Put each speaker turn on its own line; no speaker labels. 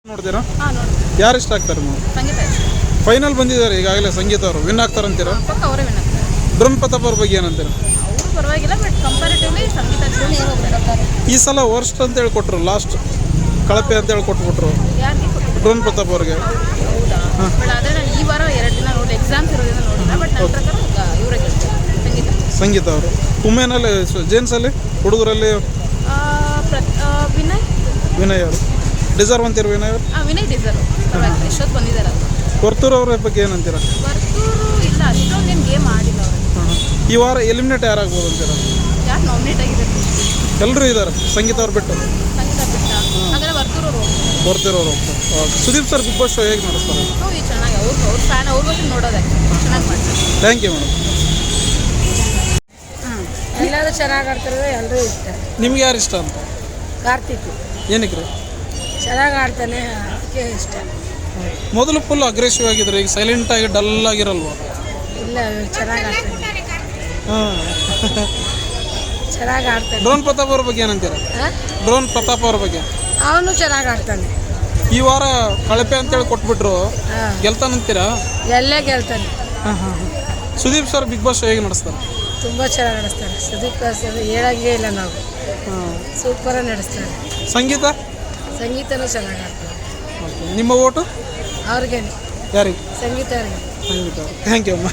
ನೋಡ್ತೀರಾ?
ಹಾಂ ನೋಡಿ
ಯಾರು ಇಷ್ಟ ಆಗ್ತಾರೆ ನೀವು?
ಸಂಗೀತ
ಫೈನಲ್ ಬಂದಿದ್ದಾರೆ ಈಗಾಗಲೇ ಸಂಗೀತ ಅವರು ವಿನ್ ಆಗ್ತಾರಂತೀರಾ?
ಪಕ್ಕ ಅವರೇ ವಿನ್ ಆಗ್ತಾರೆ.
ಡ್ರೋನ್ ಪ್ರತಾಪ್ ಅವ್ರ ಬಗ್ಗೆ ಏನಂತೀರಾ?
ಅವರು ಪರವಾಗಿಲ್ಲ, ಬಟ್ ಕಂಪ್ಯಾರಿಟಿವ್ಲಿ ಸಂಗೀತ ಹೋಗ್ತಾರೆ.
ಈ ಸಲ ವರ್ಸ್ಟ್ ಅಂತ ಹೇಳಿ ಕೊಟ್ಟರು, ಲಾಸ್ಟ್ ಕಳಪೆ ಅಂತ ಹೇಳಿ ಕೊಟ್ಬಿಟ್ರು
ಯಾರಿಗೆ
ಡ್ರೋನ್ ಪ್ರತಾಪ್ ಅವ್ರಿಗೆ.
ಹೌದಾ? ಬಟ್ ಆದರೆ ನಾನು ಈ ವಾರ 2 ದಿನ ನೋಡಿ ಎಕ್ಸಾಮ್ಸ್ ಇರೋದ್ರಿಂದ ನೋಡಿಲ್ಲ. ಬಟ್ ನನ್ನ ಪ್ರಕಾರ ಇವರೇ ಗೆಲ್ತಾರೆ ಸಂಗೀತ.
ಸಂಗೀತ ಅವರು ವುಮೆನಲ್ಲಿ ಜೇನ್ಸಲ್ಲಿ ಹುಡುಗರಲ್ಲಿ
ವಿನಯ್
ವಿನಯ್ ಅವರು ಡಿಸರ್ವ್ ಅಂತೀರ. ವಿನಯ್ ಅವರು
ವಿನಯ್ ಡಿಸರ್ವ್. ಪರವಾಗಿಲ್ಲ, ಎಷ್ಟೊತ್ತು ಬಂದಿದ್ದಾರೆ ಅವರು.
ವರ್ತೂರ್ ಅವ್ರ ಬಗ್ಗೆ ಏನಂತೀರಾ?
ವರ್ತೂರು ಇಲ್ಲ, ಅಷ್ಟೊಂದೇನು ಗೇಮ್ ಆಡಿಲ್ಲ ಅವರು.
ಈ ವಾರ ಎಲಿಮಿನೇಟ್ ಯಾರಾಗ್ಬೋದು ಅಂತೀರಾ?
ಯಾರು ನಾಮಿನೇಟ್ ಆಗಿದ್ದಾರೆ?
ಎಲ್ಲರೂ ಇದ್ದಾರೆ ಸಂಗೀತ ಅವ್ರು ಬಿಟ್ಟು.
ಸಂಗೀತ ಬಿಟ್ಟ ಹಾಗಾದ್ರೆ ವರ್ತೂರು ಅವರು
ವರ್ತೂರ್ ಅವರು ಹೋಗ್ತಾರೆ. Sudeep sir Bigg Boss show ಹೇಗೆ ನಡೆಸ್ತಾರೆ?
ಹೋಗಿ ಚೆನ್ನಾಗಿ ಅವ್ರ ಫ್ಯಾನ್ ಅವ್ರ ಬಗ್ಗೆ ನೋಡೋದೆ ಚೆನ್ನಾಗಿ ಮಾಡ್ತಾರೆ.
Thank you madam.
ಎಲ್ಲರೂ ಚೆನ್ನಾಗಿ ಆಡ್ತಾರೆ, ಎಲ್ಲರೂ ಇಷ್ಟ.
ನಿಮ್ಗೆ ಯಾರು ಇಷ್ಟ ಅಂತ?
ಕಾರ್ತಿಕ್
ಏನಕ್ಕೆ ರೀ?
ಚೆನ್ನಾಗಿ ಆಡ್ತಾನೆ, ಅದಕ್ಕೆ ಇಷ್ಟ.
ಮೊದಲು ಫುಲ್ ಅಗ್ರೆಸಿವ್ ಆಗಿದ್ರೆ, ಈಗ ಸೈಲೆಂಟಾಗಿ ಡಲ್ ಆಗಿರಲ್ವ?
ಇಲ್ಲ, ಚೆನ್ನಾಗಿ ಆಡ್ತಾನೆ.
ಹಾಂ.
ಚೆನ್ನಾಗಿ ಆಡ್ತಾನೆ.
ಡ್ರೋನ್ ಪ್ರತಾಪ್ ಅವ್ರ ಬಗ್ಗೆ ಏನಂತೀರ? ಡ್ರೋನ್ ಪ್ರತಾಪ್ ಅವ್ರ ಬಗ್ಗೆ
ಅವನು ಚೆನ್ನಾಗಿ ಆಡ್ತಾನೆ.
ಈ ವಾರ ಕಳಪೆ ಅಂತೇಳಿ ಕೊಟ್ಬಿಟ್ರು, ಗೆಲ್ತಾನಂತೀರಾ?
ಎಲ್ಲೇ ಗೆಲ್ತಾನೆ.
ಹಾಂ ಹಾಂ. Sudeep sir Bigg Boss show ಹೇಗೆ ನಡೆಸ್ತಾರೆ?
ತುಂಬ ಚೆನ್ನಾಗಿ ನಡೆಸ್ತಾರೆ. ಸುದೀಪ್ ಸರ್ ಹೇಳಂಗೇ ಇಲ್ಲ, ನಾವು ಸೂಪರಾಗಿ ನಡೆಸ್ತಾರೆ.
ಸಂಗೀತ
ಸಂಗೀತನೂ ಚೆನ್ನಾಗಿ ಆಡ್ತಾರೆ.
ನಿಮ್ಮ ಓಟು
ಅವ್ರಿಗೇನೆ,
ಯಾರಿಗೆ?
ಸಂಗೀತ ಅವ್ರಿಗೆ.
ಸಂಗೀತ. ಥ್ಯಾಂಕ್ ಯು ಅಮ್ಮ.